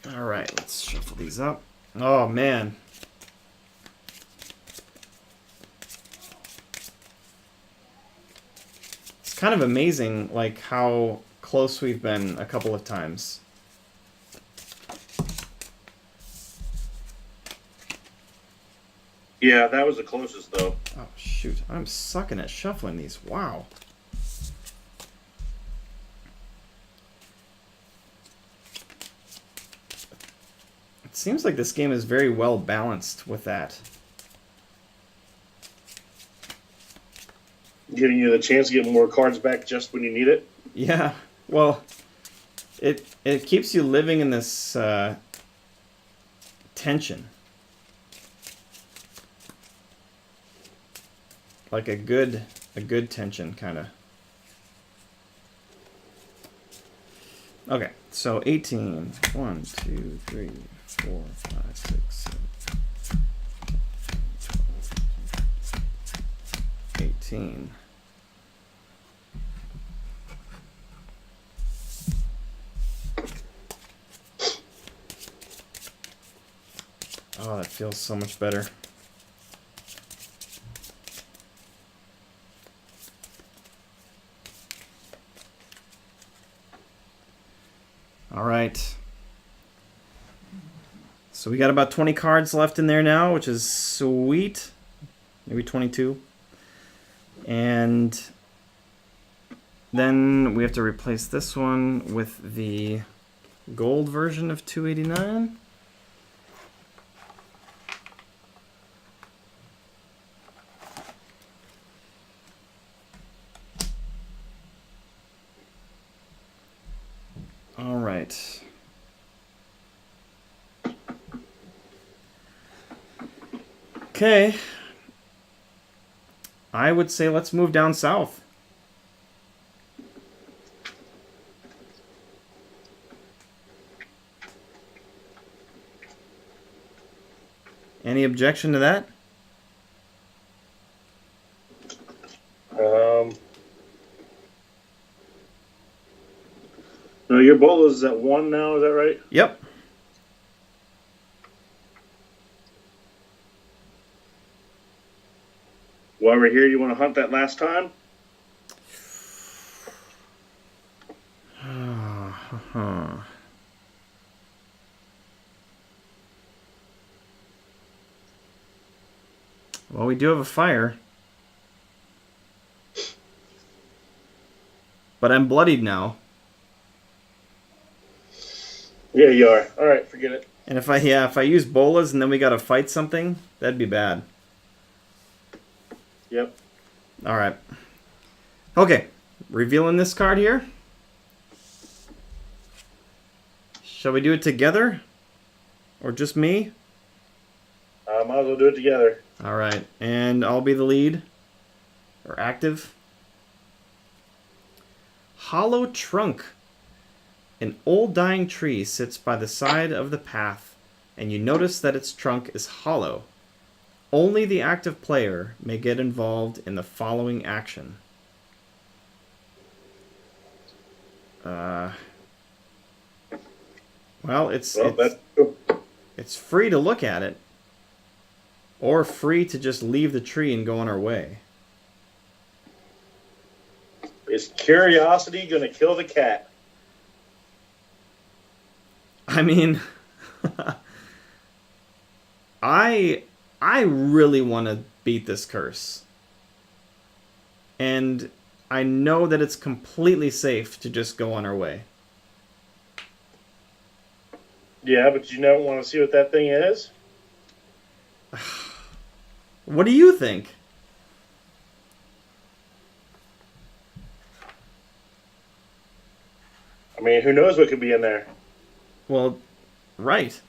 Alright, let's shuffle these up. Oh, man. It's kind of amazing, like, how close we've been a couple of times. Yeah, that was the closest, though. Oh, shoot. I'm sucking at shuffling these. Wow. It seems like this game is very well balanced with that. Giving you the chance to get more cards back just when you need it. Yeah, well, It keeps you living in this tension. Like a good tension, kind of. Okay, so 18. 1, 2, 3, 4, 5, 6, 7, 18. Oh, that feels so much better. All right. So we got about 20 cards left in there now, which is sweet. Maybe 22. And then we have to replace this one with the gold version of 289. All right. Okay. I would say let's move down south. Any objection to that? No, your bowl is at 1 now, is that right? Yep. While we're here, you want to hunt that last time? Well, we do have a fire. But I'm bloodied now. Yeah, you are. All right, forget it. And if I use bolas and then we gotta fight something, that'd be bad. Yep. All right. Okay, revealing this card here. Shall we do it together, or just me? Might as well do it together. All right, and I'll be the lead, or active. Hollow trunk. An old dying tree sits by the side of the path, and you notice that its trunk is hollow. Only the active player may get involved in the following action. Well, it's free to look at it, or free to just leave the tree and go on our way. Is curiosity gonna kill the cat? I mean, I really want to beat this curse. And I know that it's completely safe to just go on our way. Yeah, but you don't want to see what that thing is? What do you think? I mean, who knows what could be in there? Well, right.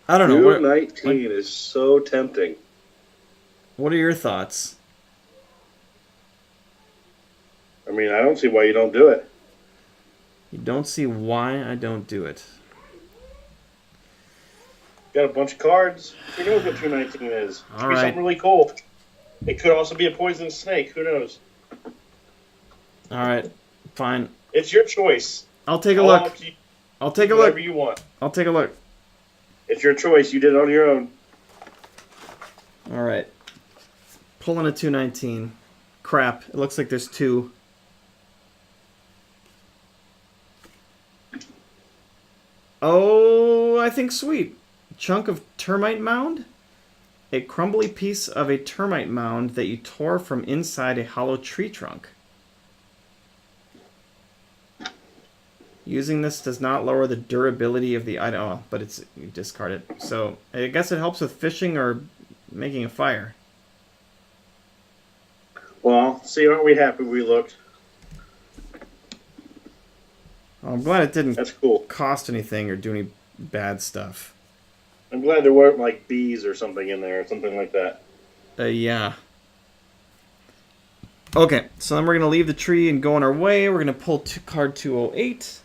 I don't know. 219 is so tempting. What are your thoughts? I mean, I don't see why you don't do it. You don't see why I don't do it. Got a bunch of cards. Who knows what 219 is? It could be something really cool. It could also be a poisonous snake. Who knows? All right, fine. It's your choice. I'll take a look. I'll take a look. Whatever you want. I'll take a look. It's your choice. You did it on your own. All right. Pulling a 219. Crap. It looks like there's two. Oh, I think sweet. Chunk of termite mound? A crumbly piece of a termite mound that you tore from inside a hollow tree trunk. Using this does not lower the durability of the item. Oh, but you discard it. So I guess it helps with fishing or making a fire. Well, see, aren't we happy we looked? Well, I'm glad it didn't That's cool. cost anything or do any bad stuff. I'm glad there weren't like bees or something in there or something like that. Yeah. Okay, so then we're going to leave the tree and go on our way. We're going to pull card 208.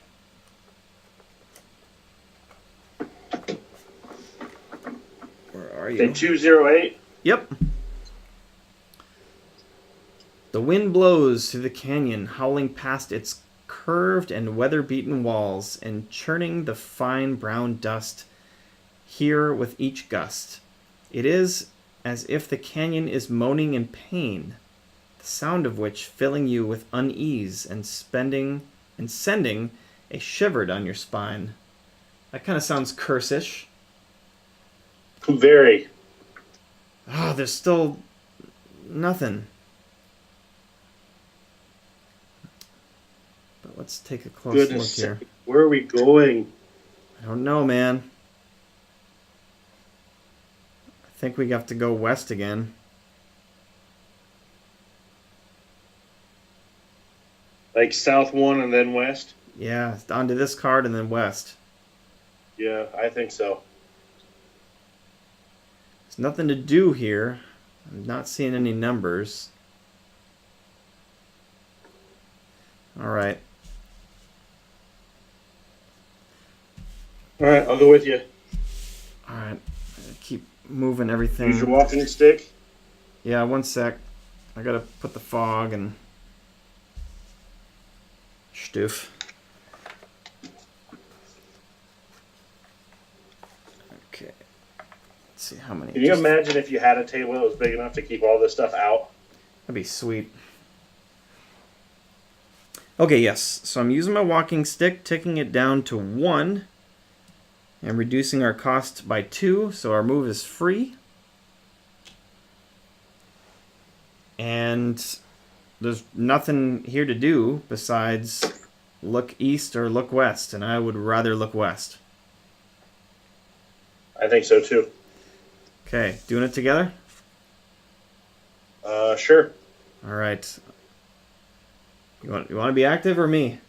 Where are you? Okay, 208. Yep. The wind blows through the canyon, howling past its curved and weather-beaten walls and churning the fine brown dust here with each gust. It is as if the canyon is moaning in pain, the sound of which filling you with unease and sending a shiver down your spine. That kind of sounds cursish. Very. Ah, there's still nothing. But let's take a close look here. Where are we going? I don't know, man. I think we have to go west again. Like south one and then west? Yeah, onto this card and then west. Yeah, I think so. There's nothing to do here. I'm not seeing any numbers. Alright. Alright, I'll go with you. Alright. Keep moving everything. Use your walking stick. Yeah, one sec. I gotta put the fog and stuff. Okay. Let's see how many. Can you imagine if you had a table that was big enough to keep all this stuff out? That'd be sweet. Okay, yes. So I'm using my walking stick, taking it down to 1. And reducing our cost by 2, so our move is free. And there's nothing here to do besides look east or look west, and I would rather look west. I think so too. Okay, doing it together? Sure. All right. You want to be active or me?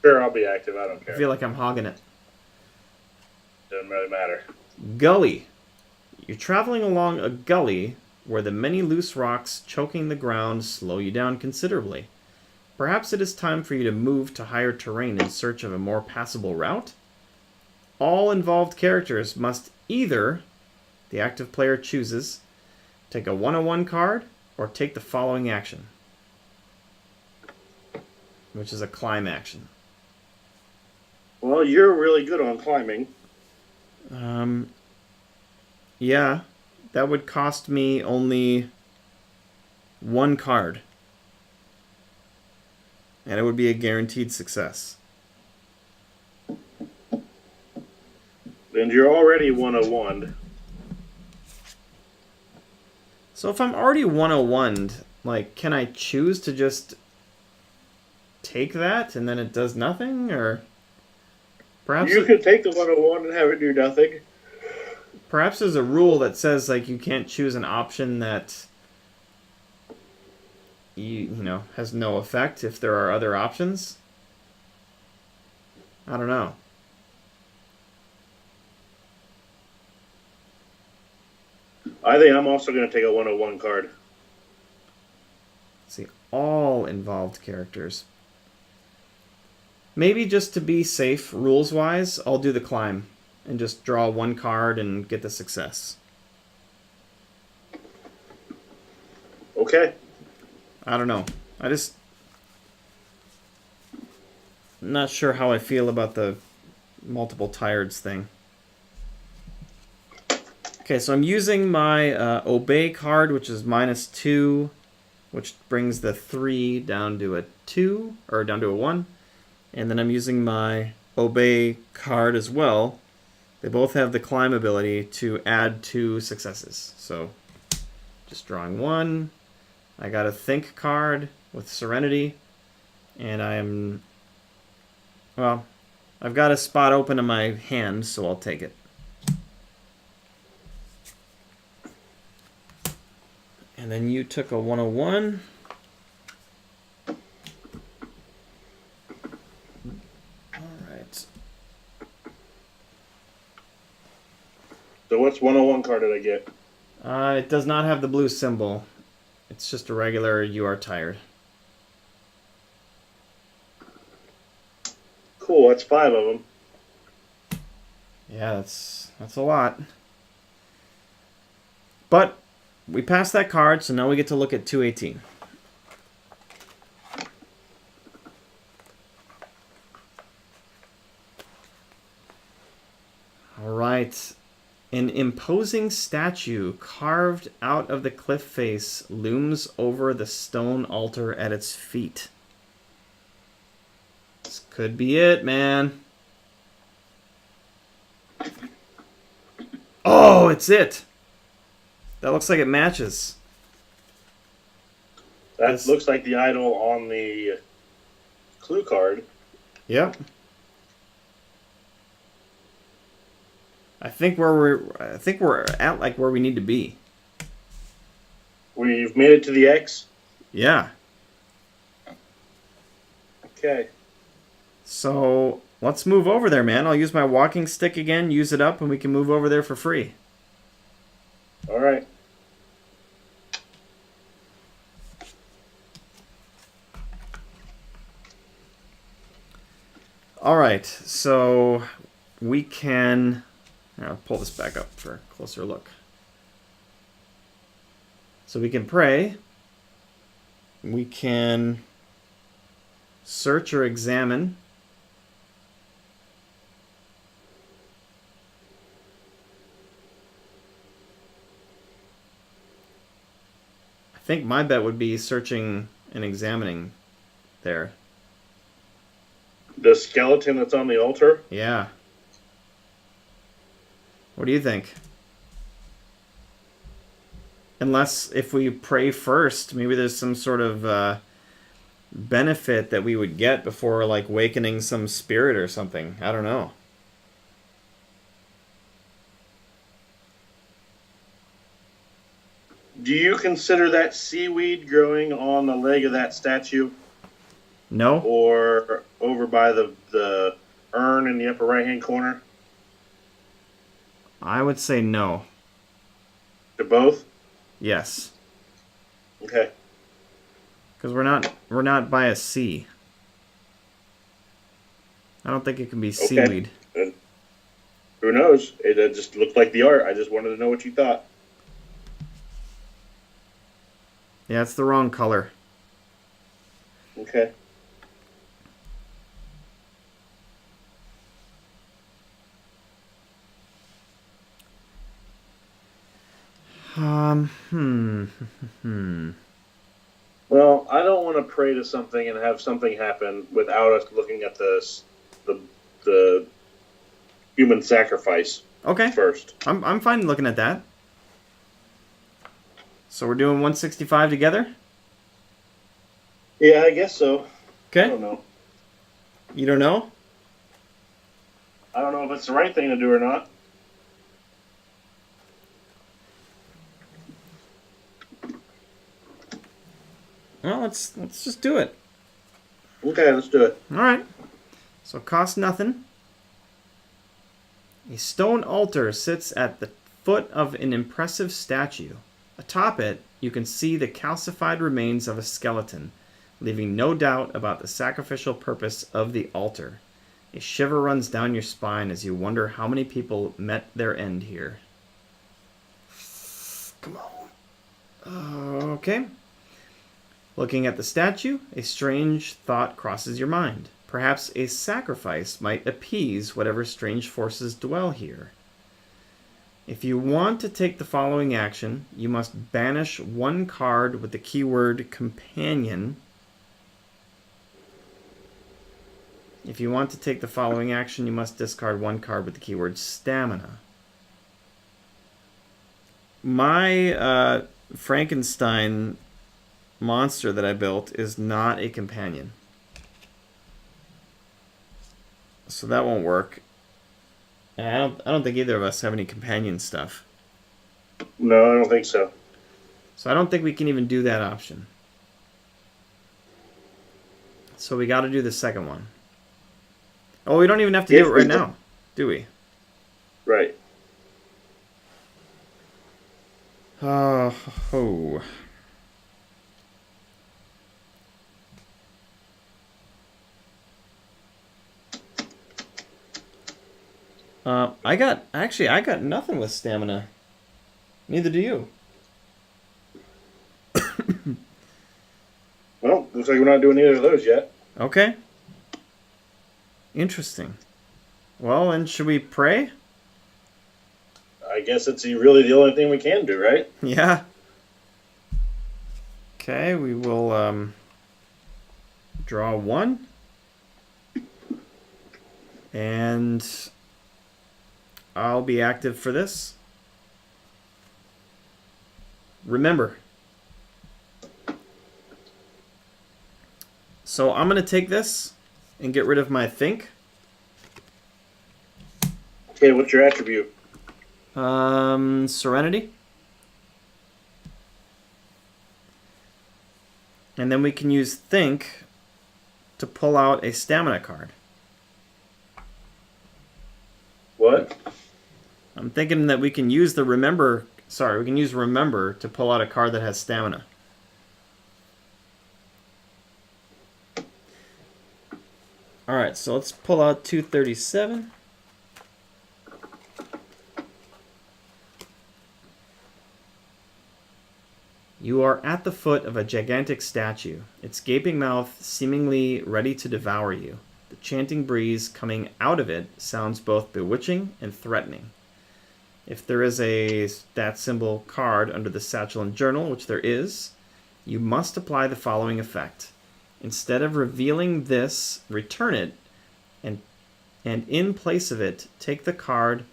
Sure, I'll be active. I don't care. I feel like I'm hogging it. Doesn't really matter. Gully. You're traveling along a gully where the many loose rocks choking the ground slow you down considerably. Perhaps it is time for you to move to higher terrain in search of a more passable route? All involved characters must either, the active player chooses, take a 101 card or take the following action, which is a climb action. Well, you're really good on climbing. Yeah, that would cost me only 1 card. And it would be a guaranteed success. And you're already 101. So if I'm already 101'd, like, can I choose to just take that and then it does nothing? Or perhaps you could take the 101 and have it do nothing. Perhaps there's a rule that says, like, you can't choose an option that you know has no effect if there are other options. I don't know. I think I'm also going to take a 101 card. Let's see, all involved characters. Maybe just to be safe, rules-wise, I'll do the climb and just draw 1 card and get the success. Okay. I don't know. I'm not sure how I feel about the multiple tireds thing. Okay, so I'm using my Obey card, which is -2, which brings the 3 down to a 2, or down to a 1. And then I'm using my Obey card as well. They both have the climb ability to add 2 successes. So, just drawing 1. I got a Think card with Serenity. And I've got a spot open in my hand, so I'll take it. And then you took a 101. Alright. So what's 101 card did I get? It does not have the blue symbol. It's just a regular "you are tired." Cool, that's 5 of them. Yeah, that's a lot. But we passed that card, so now we get to look at 218. All right. An imposing statue carved out of the cliff face looms over the stone altar at its feet. This could be it, man. Oh, it's it. That looks like it matches. That looks like the idol on the clue card. Yep. I think we're at like where we need to be. We've made it to the X? Yeah. Okay. So let's move over there, man. I'll use my walking stick again, use it up, and we can move over there for free. All right. All right, so we can... I'll pull this back up for a closer look. So we can pray. We can search or examine. I think my bet would be searching and examining there. The skeleton that's on the altar? Yeah. What do you think? Unless if we pray first, maybe there's some sort of benefit that we would get before like wakening some spirit or something. I don't know. Do you consider that seaweed growing on the leg of that statue? No? Or over by the urn in the upper right-hand corner? I would say no. To both? Yes. Okay. Because we're not by a sea. I don't think it can be seaweed. And who knows? It just looked like the art. I just wanted to know what you thought. Yeah, it's the wrong color. Okay. Well, I don't want to pray to something and have something happen without us looking at the human sacrifice. Okay. First. I'm fine looking at that. So we're doing 165 together? Yeah, I guess so. Okay. I don't know. You don't know? I don't know if it's the right thing to do or not. Well, let's just do it. Okay, let's do it. All right. So it costs nothing. A stone altar sits at the foot of an impressive statue. Atop it, you can see the calcified remains of a skeleton, leaving no doubt about the sacrificial purpose of the altar. A shiver runs down your spine as you wonder how many people met their end here. Come on. Okay. Looking at the statue, a strange thought crosses your mind. Perhaps a sacrifice might appease whatever strange forces dwell here. If you want to take the following action, you must banish one card with the keyword companion. If you want to take the following action, you must discard one card with the keyword stamina. My Frankenstein monster that I built is not a companion. So that won't work. And I don't think either of us have any companion stuff. No, I don't think so. So I don't think we can even do that option. So we got to do the second one. Oh, we don't even have to do it right now, do we? Right. Oh. I got nothing with stamina. Neither do you. Well, looks like we're not doing either of those yet. Okay. Interesting. Well, and should we pray? I guess it's really the only thing we can do, right? Yeah. Okay, we will draw one. And I'll be active for this. Remember. So I'm going to take this and get rid of my think. Okay, what's your attribute? Serenity. And then we can use think to pull out a stamina card. What? I'm thinking that we can use the remember. Sorry, we can use remember to pull out a card that has stamina. All right, so let's pull out 237. You are at the foot of a gigantic statue, its gaping mouth seemingly ready to devour you. The chanting breeze coming out of it sounds both bewitching and threatening. If there is a stat symbol card under the satchel and journal, which there is, you must apply the following effect. Instead of revealing this, return it, and in place of it, take the card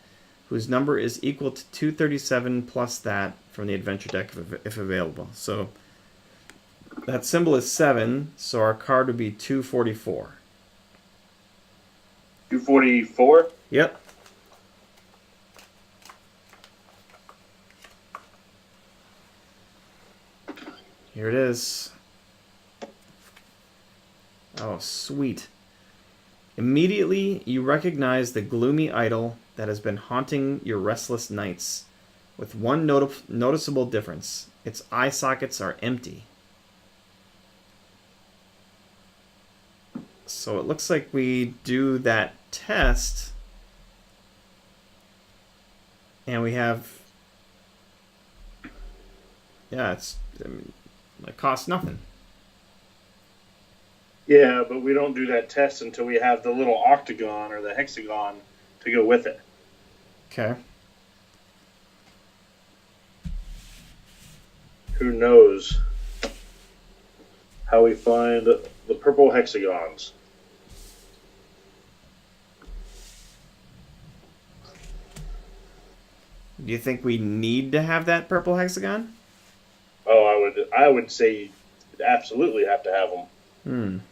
whose number is equal to 237 plus that from the adventure deck if available. So that symbol is 7, so our card would be 244. 244? Yep. Here it is. Oh, sweet. Immediately, you recognize the gloomy idol that has been haunting your restless nights, with one noticeable difference. Its eye sockets are empty. So it looks like we do that test, and we have... Yeah, it costs nothing. Yeah, but we don't do that test until we have the little octagon or the hexagon to go with it. Okay. Who knows how we find the purple hexagons? Do you think we need to have that purple hexagon? Oh, I would say you absolutely have to have them.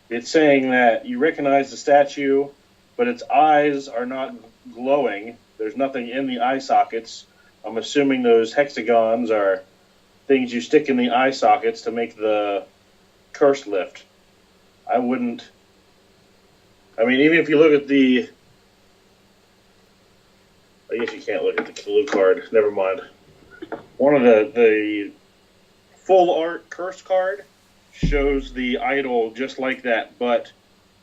It's saying that you recognize the statue, but its eyes are not glowing. There's nothing in the eye sockets. I'm assuming those hexagons are things you stick in the eye sockets to make the curse lift. I mean, even if you look at the... I guess you can't look at the clue card. Never mind. One of the full art curse card shows the idol just like that, but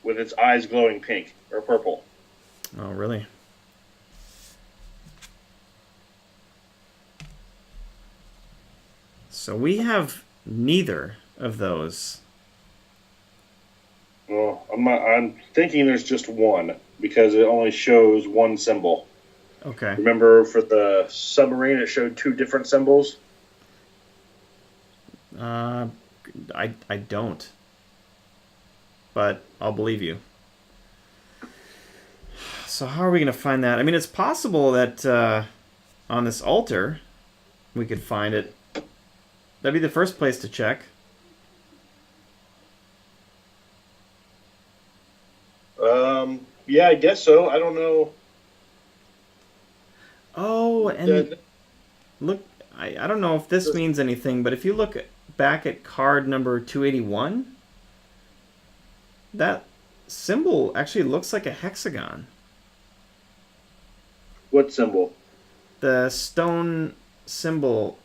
with its eyes glowing pink or purple. Oh, really? So we have neither of those. Well, I'm thinking there's just one because it only shows one symbol. Okay. Remember for the submarine, it showed two different symbols? I don't. But I'll believe you. So how are we going to find that? I mean, it's possible that on this altar we could find it. That'd be the first place to check. Yeah, I guess so. I don't know. Oh, and look, I don't know if this means anything, but if you look back at card number 281, that symbol actually looks like a hexagon. What symbol? The stone symbol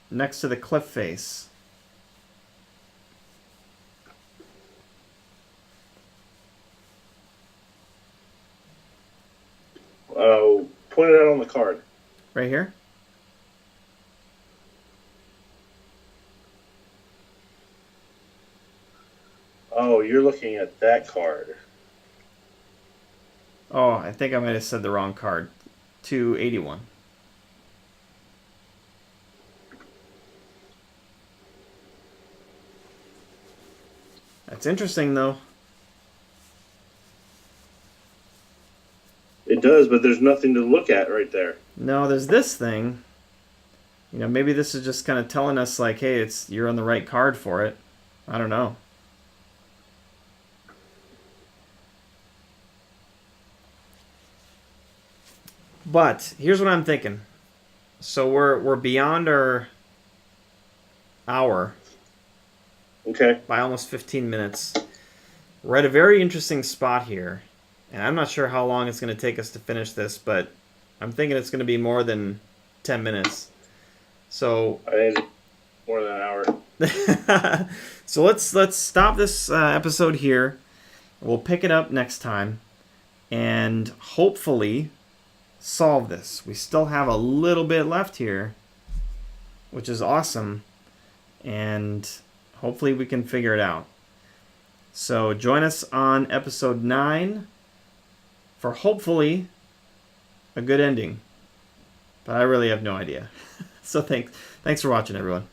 next to the cliff face. Point it out on the card. Right here? Oh, you're looking at that card. Oh, I think I might have said the wrong card. 281. That's interesting, though. It does, but there's nothing to look at right there. No, there's this thing. You know, maybe this is just kind of telling us, like, hey, you're on the right card for it. I don't know. But here's what I'm thinking. So we're beyond our hour. Okay. By almost 15 minutes. We're at a very interesting spot here. And I'm not sure how long it's going to take us to finish this, but I'm thinking it's going to be more than 10 minutes. So I think it's more than an hour. So let's stop this episode here. We'll pick it up next time and hopefully solve this. We still have a little bit left here, which is awesome, and hopefully we can figure it out. So join us on episode 9 for hopefully a good ending. But I really have no idea. So thanks for watching, everyone.